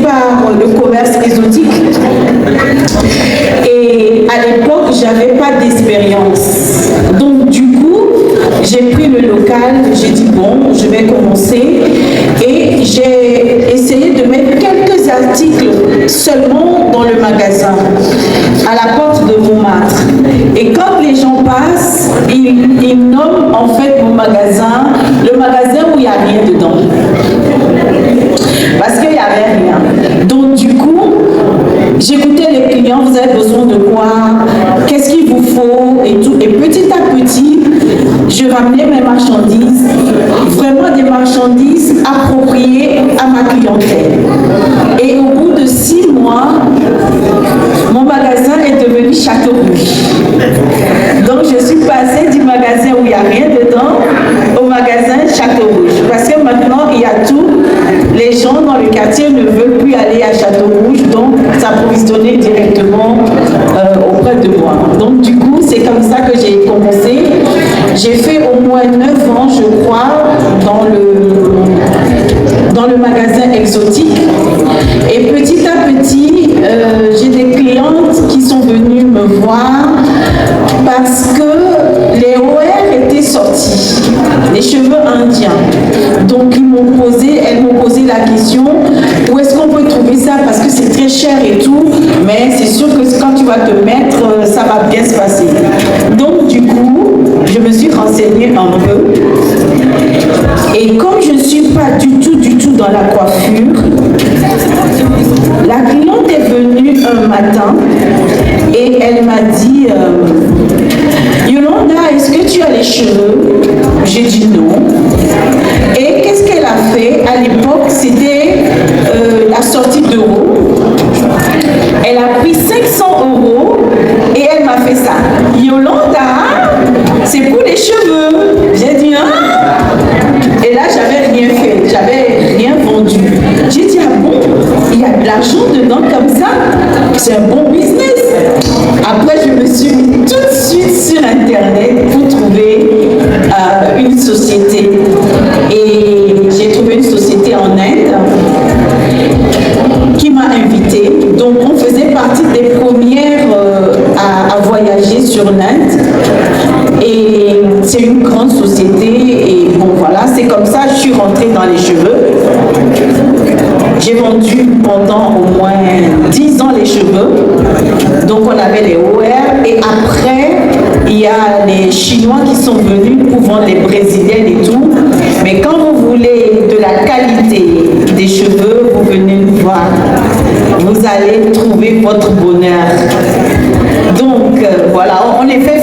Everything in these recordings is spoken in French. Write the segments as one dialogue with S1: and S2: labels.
S1: par le commerce exotique. Et à l'époque, j'avais pas d'expérience. Donc du coup, j'ai pris le local, j'ai dit bon, je vais commencer. Et j'ai essayé de mettre quelques articles seulement dans le magasin, à la porte de Montmartre. Et quand les gens passent, ils nomment en fait mon magasin, le magasin où il n'y a rien dedans. Parce qu'il n'y avait rien. Donc du coup, j'écoutais les clients, vous avez besoin de quoi, qu'est-ce qu'il vous faut et tout. Et petit à petit, je ramenais mes marchandises, vraiment des marchandises appropriées à ma clientèle. Et au bout de 6 mois, mon magasin est devenu Château Rouge. Donc je suis passée du magasin où il n'y a rien dedans au magasin Château Rouge. Parce que maintenant, il y a tout. Les gens dans le quartier ne veulent plus aller à Château Rouge, donc s'approvisionner directement auprès de moi. Donc du coup, c'est comme ça que j'ai commencé. J'ai fait au moins 9 ans, je crois, dans le magasin exotique. Et petit à petit, j'ai des clientes qui sont venues me voir parce que les OR étaient sortis, les cheveux indiens. Donc elles m'ont posé la question, où est-ce qu'on peut trouver ça, parce que c'est très cher et tout, mais c'est sûr que quand tu vas te mettre, ça va bien se passer. Donc du coup, je me suis renseignée un peu. Et comme je ne suis pas du tout dans la coiffure, la cliente est venue un matin et elle m'a dit Yolanda, est-ce que tu as les cheveux? J'ai dit non. Et qu'est-ce qu'elle a fait? À l'époque, c'était la sortie d'euros. Elle a pris 500 € et elle m'a fait ça. Yolanda, c'est pour les cheveux. J'ai dit et là, j'avais rien fait, j'avais rien vendu. J'ai dit, ah bon, il y a de l'argent dedans comme ça, c'est un bon business. Après, je me suis mis tout de suite sur Internet pour trouver une société. Et j'ai trouvé une société en Inde qui m'a invitée. Donc, on faisait partie des premières à voyager sur l'Inde. Et c'est une grande société. Et bon, voilà, c'est comme ça que je suis rentrée dans les cheveux. J'ai vendu pendant au moins 10 ans les cheveux. Donc, on avait les OR. Et après, il y a les Chinois qui sont venus pour vendre les Brésiliennes et tout. Mais quand vous voulez de la qualité des cheveux, vous venez me voir. Vous allez trouver votre bonheur. Donc, voilà, on les fait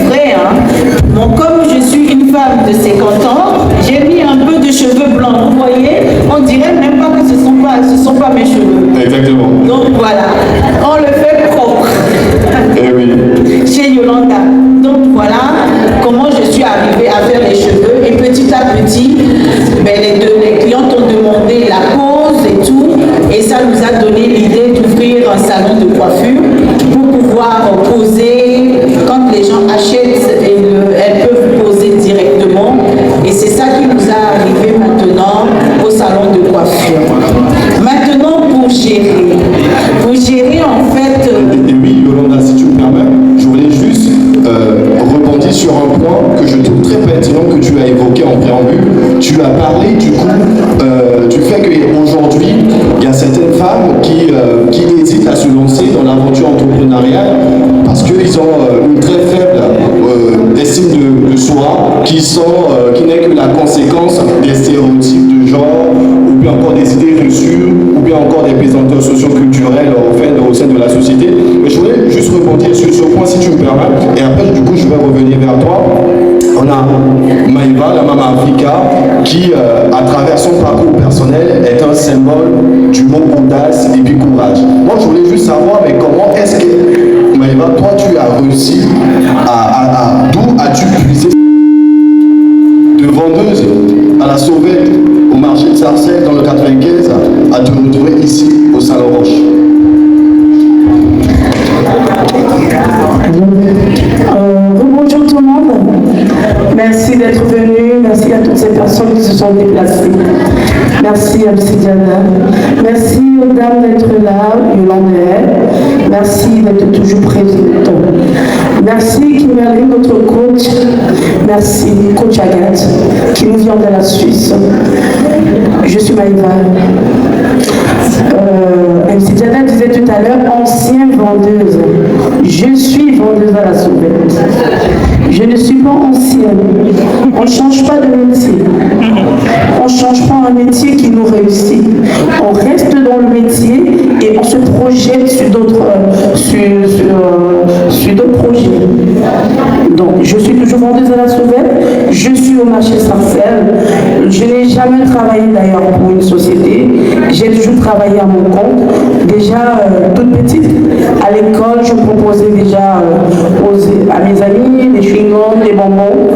S1: vrais. Hein. Bon, comme je suis une femme de 50 ans, j'ai mis un peu de cheveux blancs. Vous voyez, on dirait même pas que ce sont pas mes cheveux.
S2: Exactement.
S1: Donc, voilà, on le fait propre.
S2: Eh oui.
S1: Chez Yolanda. Donc, voilà comment je suis arrivée à faire les cheveux. Et petit à petit, les clientes ont demandé la pause et tout. Et ça nous a donné l'idée d'ouvrir un salon de coiffure pour pouvoir poser. Quand les gens achètent, elles peuvent poser directement. Et c'est ça qui nous a arrivé maintenant au salon de coiffure. Maintenant, pour gérer en fait...
S2: Et oui, Yolanda, si tu me permets, je voulais juste rebondir sur un point que je trouve très pertinent que tu as évoqué en préambule. Tu as parlé du coup du fait qu'aujourd'hui, il y a certaines femmes qui hésitent à se lancer dans l'aventure entrepreneuriale parce qu'ils ont une très faible estime de soi, qui n'est que la conséquence des stéréotypes de genre, ou bien encore des idées reçues, ou bien encore des présenteurs socioculturels au sein de la société. Mais je voulais juste rebondir sur ce point si tu me permets, et après du coup je vais revenir vers toi. On a Maïva, la Maman Africa, qui à travers son parcours personnel est un symbole du mot audace et puis courage. Moi je voulais juste savoir, mais comment est-ce que Maïva, toi tu as réussi d'où as-tu puisé de vendeuse à la sauvette au marché de Sarcelles dans le 95 à te retrouver ici au Salon Roche?
S3: Bonjour tout le monde, merci d'être venu, merci à toutes ces personnes qui se sont déplacées, merci à M. Diana, merci aux Mesdames d'être là, Yolande. Merci d'être toujours présente. Merci Kimberly, notre coach. Merci coach Agathe, qui nous vient de la Suisse. Je suis Maïva. MC Diana disait tout à l'heure, ancienne vendeuse. Je suis vendeuse à la sauvette. Je ne suis pas ancienne. On ne change pas de métier. On ne change pas un métier qui nous réussit. On reste dans le métier et on se projette sur d'autres projets. Donc, je suis toujours vendeuse à la sauvette. Je suis au marché Sarcelles. Je n'ai jamais travaillé d'ailleurs pour une société. J'ai toujours travaillé à mon compte. Déjà, toute petite, à l'école, je proposais déjà à mes amis des chewing-gums, des bonbons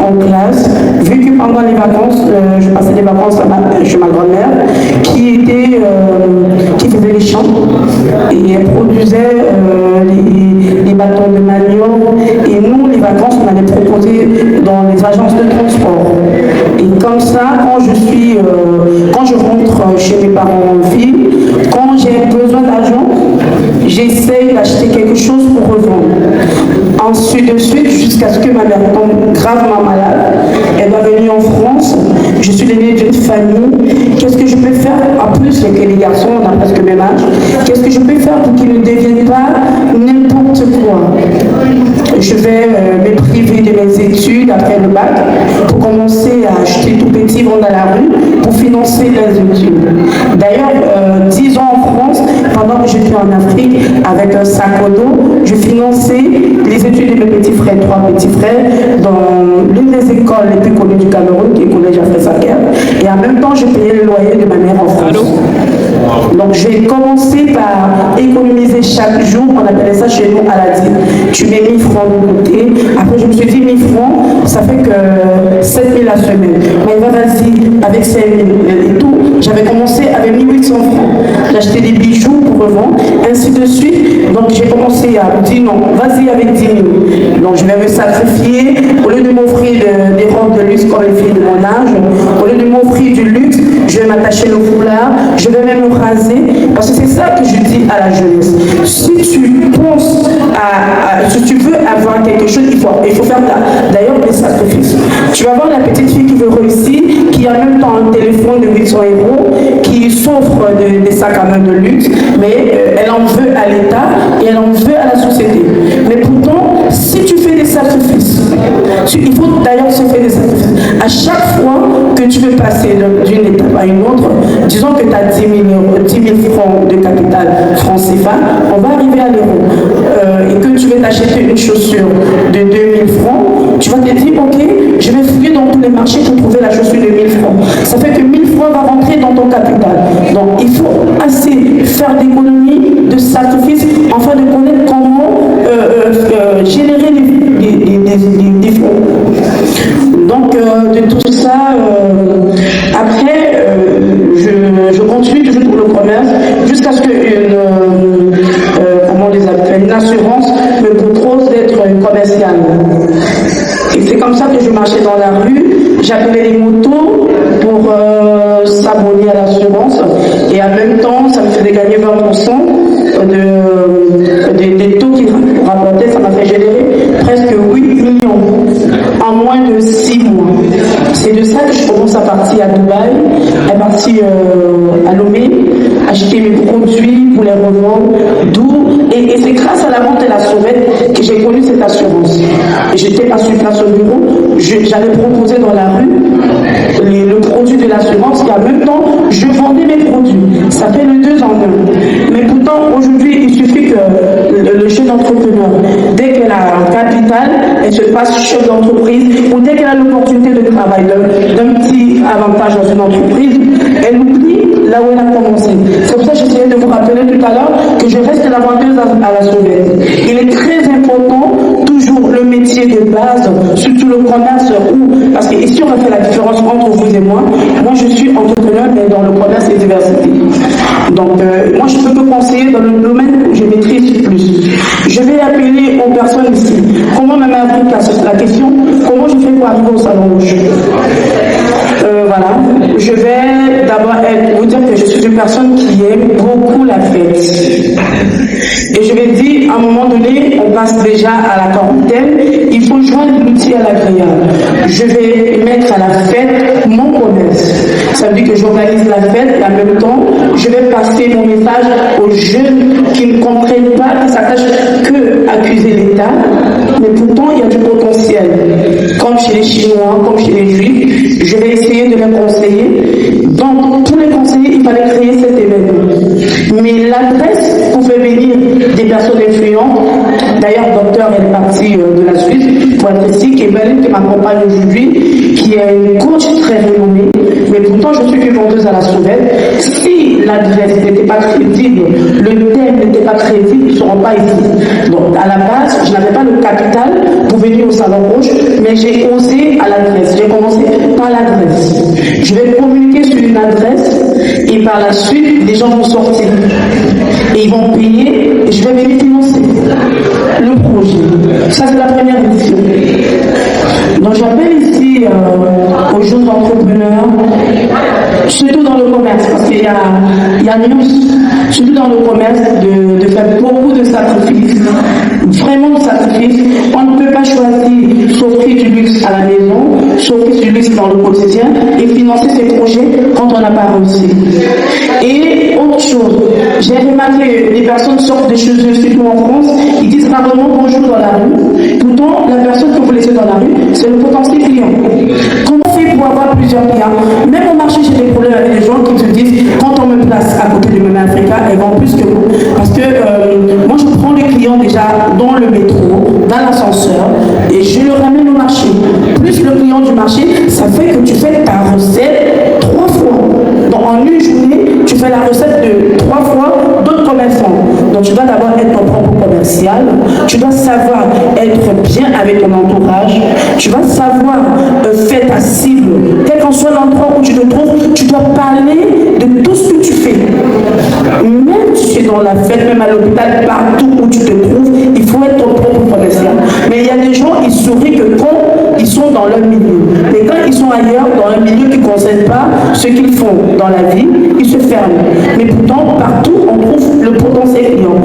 S3: en classe. Vu que pendant les vacances, je passais des vacances chez ma grand-mère, qui faisait les champs et elle produisait les bâtons de manioc. Et nous, les vacances, on allait proposer dans les agences de transport. Et comme ça, quand je rentre chez mes parents en ville, quand j'ai besoin d'argent, j'essaye d'acheter quelque chose pour revendre. Ensuite de suite, jusqu'à ce que ma mère tombe gravement malade, elle va venir en France. Je suis l'aînée d'une famille. Qu'est-ce que je peux faire? En plus, que les garçons, on a presque le même âge. Qu'est-ce que je peux faire pour qu'ils ne deviennent pas n'importe quoi? Je vais me priver de mes études après le bac pour commencer à acheter tout petit, vendre à la rue pour financer les études. D'ailleurs, 10 ans en France, pendant que j'étais en Afrique, avec un sac au dos, je finançais les études de mes petits frères, 3 petits frères, dans l'une des écoles les plus connues du Cameroun, qui est le collège Afresa-Caire. Et en même temps, je payais le loyer de ma mère en France. Donc j'ai commencé par économiser chaque jour, on appelait ça chez nous à la dîme. Tu mets 1000 francs de côté, après je me suis dit 1000 francs, ça fait que 7000 la semaine. Mais vas-y, avec 5000 et tout, j'avais commencé avec 1800 francs. J'achetais des bijoux pour revendre, ainsi de suite. Donc j'ai commencé à dire non, vas-y avec 10 000. Donc je vais me sacrifier, au lieu de m'offrir des robes de luxe comme les filles de mon âge, au lieu de m'offrir du luxe, je vais m'attacher le foulard, je vais même me raser, parce que c'est ça que je dis à la jeunesse. Si tu penses si tu veux avoir quelque chose, il faut faire d'ailleurs des sacrifices. Tu vas voir la petite fille qui veut réussir, qui a en même temps un téléphone de 800 €, qui s'offre des sacs à main de luxe, mais elle en veut à l'État et elle en veut à la société. Mais pourtant, si tu fais des sacrifices, il faut d'ailleurs se faire des sacrifices. À chaque fois que tu veux passer d'une étape à une autre, disons que tu as 10 000 francs de capital franc CFA, on va arriver à l'euro. Et que tu veux t'acheter une chaussure de 2000 francs, tu vas te dire, ok, je vais fouiller dans tous les marchés pour trouver la chaussure de 1000 francs. Ça fait que 1000 francs va rentrer dans ton capital. Donc il faut assez faire d'économies, de sacrifices, afin de connaître comment générer des fonds. Donc de tout ça, après, je continue toujours pour le commerce jusqu'à ce qu'une assurance me propose d'être commerciale. Et c'est comme ça que je marchais dans la rue, j'appelais les motos pour s'abonner à l'assurance et en même temps ça me faisait gagner 20% des taux qui rapportaient, ça m'a fait générer presque 8 millions en moins de 6 mois. C'est de ça que je commence à partir à Dubaï, à partir à Lomé, acheter mes produits pour les revendre, et c'est grâce à la vente et la sauvette que j'ai connu cette assurance. J'étais pas sur place au bureau, j'allais proposer dans la rue le produit de l'assurance et en même temps je vendais mes produits. Ça fait le 2 en 1. Mais pourtant aujourd'hui il suffit que le jeune entrepreneur, dès qu'elle a un capital, elle se passe chef d'entreprise, ou dès qu'elle a l'opportunité de travail, d'un petit avantage dans une entreprise, elle oublie là où elle a commencé. C'est pour ça que j'essayais de vous rappeler tout à l'heure que je reste la vendeuse à la sauvette. Il est très important, toujours le métier de base, surtout le commerce, parce qu'ici on a fait la différence entre vous et moi. Moi je suis entrepreneur, mais dans le commerce et diversité. Donc moi je peux me conseiller dans le domaine où je maîtrise plus. Je vais appeler aux personnes ici. Comment ma mère a pris la question, comment je fais pour arriver au salon rouge? Voilà, je vais d'abord vous dire que je suis une personne qui aime beaucoup la fête. Et je vais dire, à un moment donné, on passe déjà à la quarantaine, il faut joindre l'outil à l'agréable. Je vais mettre à la fête mon commerce. Ça veut dire que j'organise la fête et en même temps, je vais passer mon message aux jeunes qui ne comprennent pas, qui s'attachent que accuser l'État, mais pourtant il y a du potentiel. Comme chez les Chinois, comme chez les Juifs, je vais essayer de les conseiller. Donc, pour les conseiller, il fallait créer cet événement. Mais l'adresse pouvait venir des personnes influentes. D'ailleurs, docteur est parti de la Suisse, pour être ici, qui m'accompagne aujourd'hui, qui est une coach très renommée. Mais pourtant, je suis que vendeuse à la sauvette. Si l'adresse n'était pas crédible, le thème n'était pas crédible, ils ne seront pas ici. Donc, à la base, je n'avais pas le capital pour venir au Salon Rouge, mais j'ai osé à l'adresse. J'ai commencé par l'adresse. Je vais communiquer sur une adresse et par la suite, les gens vont sortir. Et ils vont payer et je vais venir financer le projet. Ça, c'est la première édition. Donc, j'appelle ici aux jeunes entrepreneurs, surtout dans le commerce, parce qu'il y a news, surtout dans le commerce, de faire beaucoup de sacrifices, vraiment de sacrifices. On ne peut pas choisir s'offrir du luxe à la maison, s'offrir du luxe dans le quotidien et financer ses projets quand on n'a pas réussi. Et autre chose, j'ai remarqué les personnes sortent de chez eux, surtout en France, ils disent rarement bonjour dans la rue. Pourtant, la personne que vous laissez dans la rue, c'est le potentiel client. Comment on fait pour avoir plusieurs clients? Même au marché, j'ai des problèmes avec les gens qui se disent, quand on me place à côté de Mama Africa, elles vendent plus que vous. Parce que moi, je prends les clients déjà dans le métro, dans l'ascenseur, et je le ramène au marché. Plus le client du marché, ça fait que tu fais ta recette 3 fois. Donc en une journée, tu fais la recette de 3 fois d'autres commerçants. Donc tu dois d'abord être ton propre commercial, tu dois savoir être bien avec ton entourage, tu dois savoir faire ta cible. Quel qu'en soit l'endroit où tu te trouves, tu dois parler de tout ce que tu fais. Même si tu es dans la fête, même à l'hôpital, partout où tu te trouves, il faut être ton propre commercial. Mais il y a des gens, ils sourient que quand ils sont dans leur milieu. Mais quand ils sont ailleurs, dans un milieu qui ne concerne pas ce qu'ils font dans la vie, ils se ferment. Mais pourtant, partout, on trouve le potentiel client.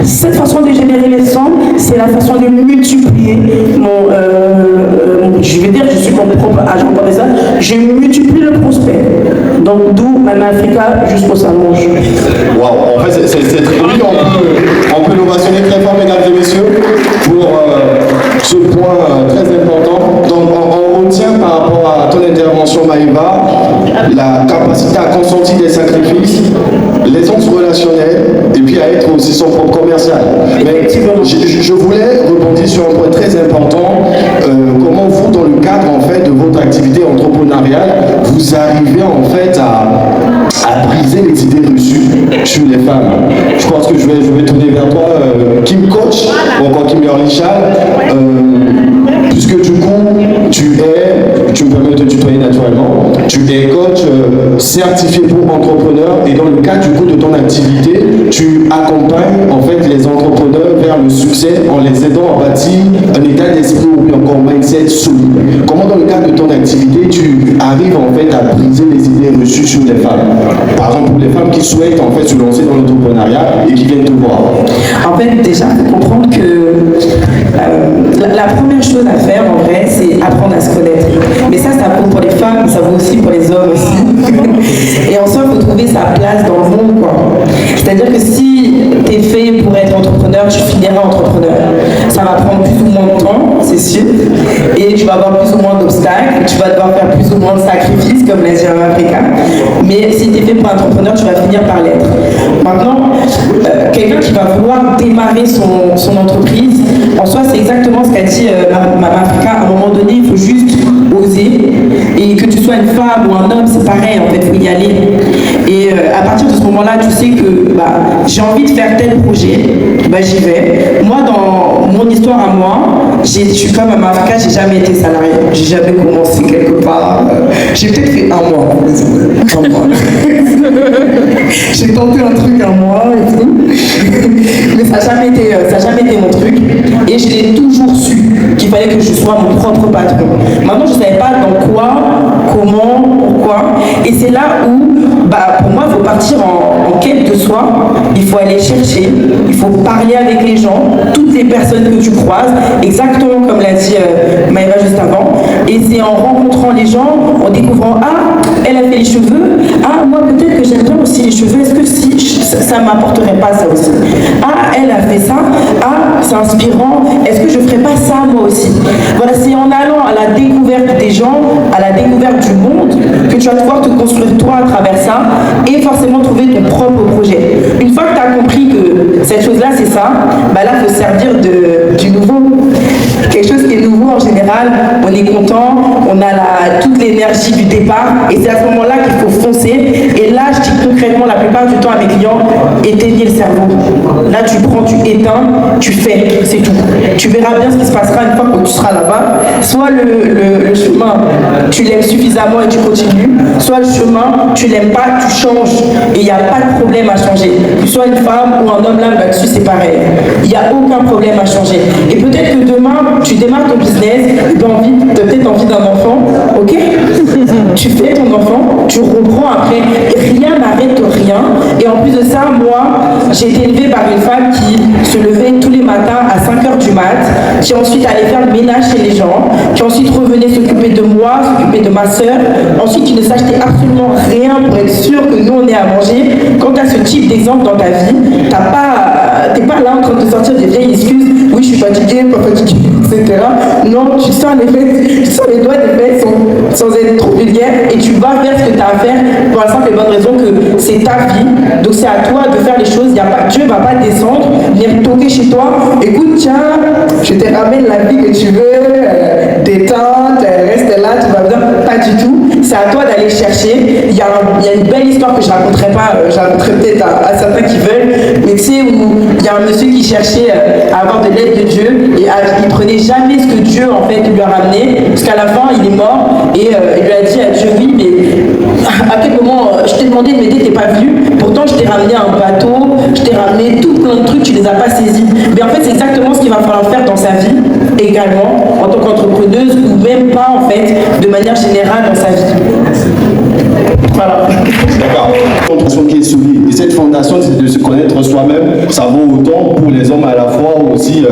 S3: Cette façon de générer les sommes, c'est la façon de multiplier je vais dire, je suis mon propre agent commercial, je multiplie le prospect. Donc, d'où Mama Africa jusqu'au Salon Rouge.
S2: Waouh, en fait, c'est très oui, on peut l'ovationner très fort, mesdames et messieurs, pour ce point très important. Donc, on retient par rapport à ton intervention, Maïva, la capacité à consentir des sacrifices, l'aisance relationnelle, et puis à être aussi son propre commercial. Mais je voulais rebondir sur un point très important. Comment vous, dans le cadre en fait de votre activité entrepreneuriale, vous arrivez en fait à briser les idées reçues sur les femmes. Je pense que je vais tourner vers toi, Kim Coach, ou encore Kim Yorlichal, puisque du coup, tu me permets de te tutoyer naturellement, tu es coach certifié pour entrepreneurs et dans le cadre du coup de ton activité, tu accompagnes en fait les entrepreneurs vers le succès en les aidant à bâtir un état d'esprit ou encore un mindset solide. Comment dans le cadre de ton activité, tu arrives en fait à briser les idées reçues sur les femmes? Par exemple, pour les femmes qui souhaitent en fait se lancer dans l'entrepreneuriat et qui viennent te voir.
S1: En fait, déjà, il faut comprendre que la première chose à faire, en vrai, c'est apprendre à se connaître. Mais ça vaut pour les femmes, mais ça vaut aussi pour les hommes aussi. Et en soi, il faut trouver sa place dans le monde, quoi. C'est-à-dire que si tu es fait pour être entrepreneur, tu finiras entrepreneur. Ça va prendre plus ou moins de temps, c'est sûr. Et tu vas avoir plus ou moins d'obstacles, tu vas devoir faire plus ou moins de sacrifices, comme l'a dit Africa. Mais si tu es fait pour entrepreneur, tu vas finir par l'être. Maintenant, quelqu'un qui va vouloir démarrer son entreprise, en soi, c'est exactement ce qu'a dit Mama Africa. À un moment donné, il faut juste oser. Et que tu sois une femme ou un homme, c'est pareil, en fait, il faut y aller. Et à partir de ce moment-là, tu sais que j'ai envie de faire tel projet, j'y vais. Moi, dans mon histoire à moi, je suis comme Mama Africa, j'ai jamais été salarié. J'ai jamais commencé quelque part. J'ai peut-être fait 1 mois. J'ai tenté un truc 1 mois et tout. Mais ça n'a jamais été mon truc. Et je l'ai toujours su qu'il fallait que je sois mon propre patron. Maintenant, je ne savais pas dans quoi, comment, pourquoi. Et c'est là où, pour moi, il faut partir en quête de soi
S3: il faut aller chercher, il faut parler avec les gens, toutes les personnes que tu croises, exactement comme l'a dit Maëva juste avant. Et c'est en rencontrant les gens, en découvrant, ah, elle a fait les cheveux, ah, moi peut-être que j'aime bien aussi les cheveux, est-ce que si ça m'apporterait pas ça aussi? Ah, elle a fait ça, ah, c'est inspirant, est-ce que je ferais pas ça moi aussi? Voilà, c'est en allant à la découverte des gens, à la découverte du monde, que tu vas pouvoir te construire toi à travers ça et forcément trouver ton propre projet. Une fois que tu as compris que cette chose-là c'est ça, bah là il faut servir du nouveau. Quelque chose qui est nouveau en général, on est content, on a toute l'énergie du départ et c'est à ce moment-là qu'il faut foncer. Et là, je dis concrètement la plupart du temps à mes clients, éteignez le cerveau. Là, tu prends, tu éteins, tu fais, c'est tout. Tu verras bien ce qui se passera une fois que tu seras là-bas. Soit le chemin, tu l'aimes suffisamment et tu continues, soit le chemin, tu l'aimes pas, tu changes et il n'y a pas de problème à changer. Que tu sois une femme ou un homme là-dessus, c'est pareil. Il n'y a aucun problème à changer. Et peut-être que demain, tu démarres ton business, tu as peut-être envie d'un enfant, ok? Tu fais ton enfant, tu reprends après, et rien n'arrête rien. Et en plus de ça, moi, j'ai été élevée par une femme qui se levait tous les matins à 5h du mat, qui ensuite allait faire le ménage chez les gens, qui ensuite revenait s'occuper de moi, s'occuper de ma soeur, ensuite qui ne s'achetait absolument rien pour être sûr que nous on ait à manger. Quand tu as ce type d'exemple dans ta vie, t'es pas là en train de te sortir des vieilles excuses, oui je suis fatiguée, pas fatiguée, etc. Non, tu sens les doigts des fesses sans être trop vulgaire et tu vas faire ce que tu as à faire pour la simple et bonne raison que c'est ta vie. Donc c'est à toi de faire les choses. Dieu ne va pas descendre, venir toquer chez toi. Écoute, tiens, je te ramène la vie que tu veux, détente, reste là, tu vas bien. Pas du tout. C'est à toi d'aller chercher. Il y a une belle histoire que je raconterai pas, je raconterai peut-être à certains qui veulent, mais tu sais, où il y a un monsieur qui cherchait à avoir de l'aide de Dieu et il prenait jamais ce que Dieu en fait lui a ramené, parce qu'à la fin il est mort et il lui a dit à Dieu, oui, mais à quel moment je t'ai demandé de m'aider, t'es pas venu, pourtant je t'ai ramené un bateau, je t'ai ramené tout plein de trucs, tu les as pas saisis. Mais en fait c'est exactement ce qu'il va falloir faire dans sa vie également, en tant qu'entrepreneuse ou même pas en fait, de manière générale dans sa vie. Voilà.
S2: D'accord. Une fondation qui est solide. Et cette fondation, c'est de se connaître soi-même. Ça vaut autant pour les hommes à la fois aussi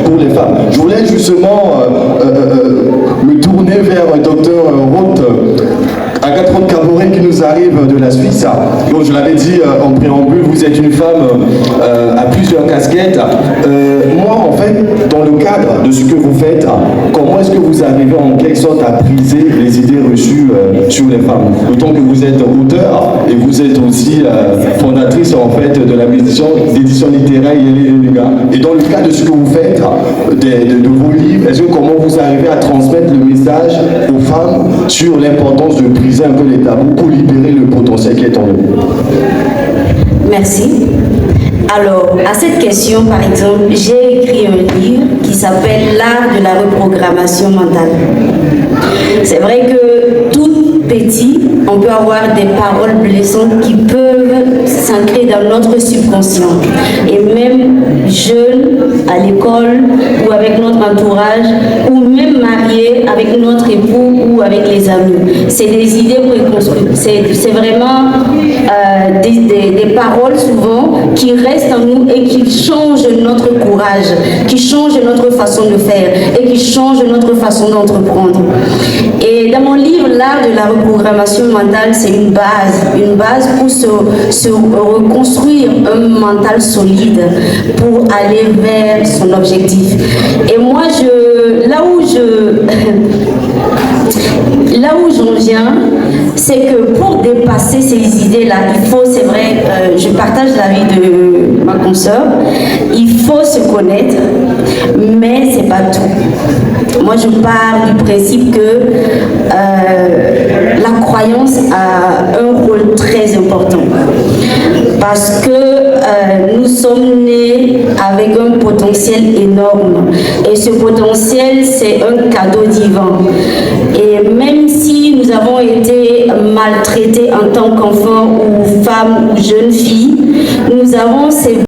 S2: pour les femmes. Je voulais justement me tourner vers Dr Roth, Agathe Roth-Caboret qui nous arrive de la Suisse. Donc je l'avais dit en préambule, vous êtes une femme à plusieurs casquettes. Moi, en fait, dans le cadre de ce que vous faites, comment est-ce que vous arrivez en quelque sorte à briser les idées reçues sur les femmes? D'autant que vous êtes auteur et vous êtes aussi fondatrice en fait de la d'édition littéraire et dans le cadre de ce que vous faites, de vos livres, est-ce que comment vous arrivez à transmettre le message aux femmes sur l'importance de briser un peu les tabous pour libérer le potentiel qui est en eux?
S4: Merci. Alors, à cette question, par exemple, j'ai écrit un livre qui s'appelle L'art de la reprogrammation mentale. C'est vrai que tout petit, on peut avoir des paroles blessantes qui peuvent s'ancrer dans notre subconscient. Et même jeune, à l'école, ou avec notre entourage, ou même marié avec notre époux ou avec les amis. C'est des idées préconstruites. C'est vraiment des paroles souvent qui restent en nous et qui changent notre courage, qui changent notre façon de faire et qui changent notre façon d'entreprendre. Et dans mon livre, L'art de la reprogrammation mentale, c'est une base pour se reconstruire un mental solide pour aller vers son objectif. Et moi, là où j'en viens, c'est que pour dépasser ces idées-là, il faut, c'est vrai, je partage l'avis de ma consoeur, il faut se connaître, mais c'est pas tout. Moi, je pars du principe que la croyance a un rôle très important. Parce que nous sommes nés avec un potentiel énorme. Et ce potentiel, c'est un cadeau divin. Et même si nous avons été maltraités en tant qu'enfants ou femmes ou jeunes filles, nous avons ces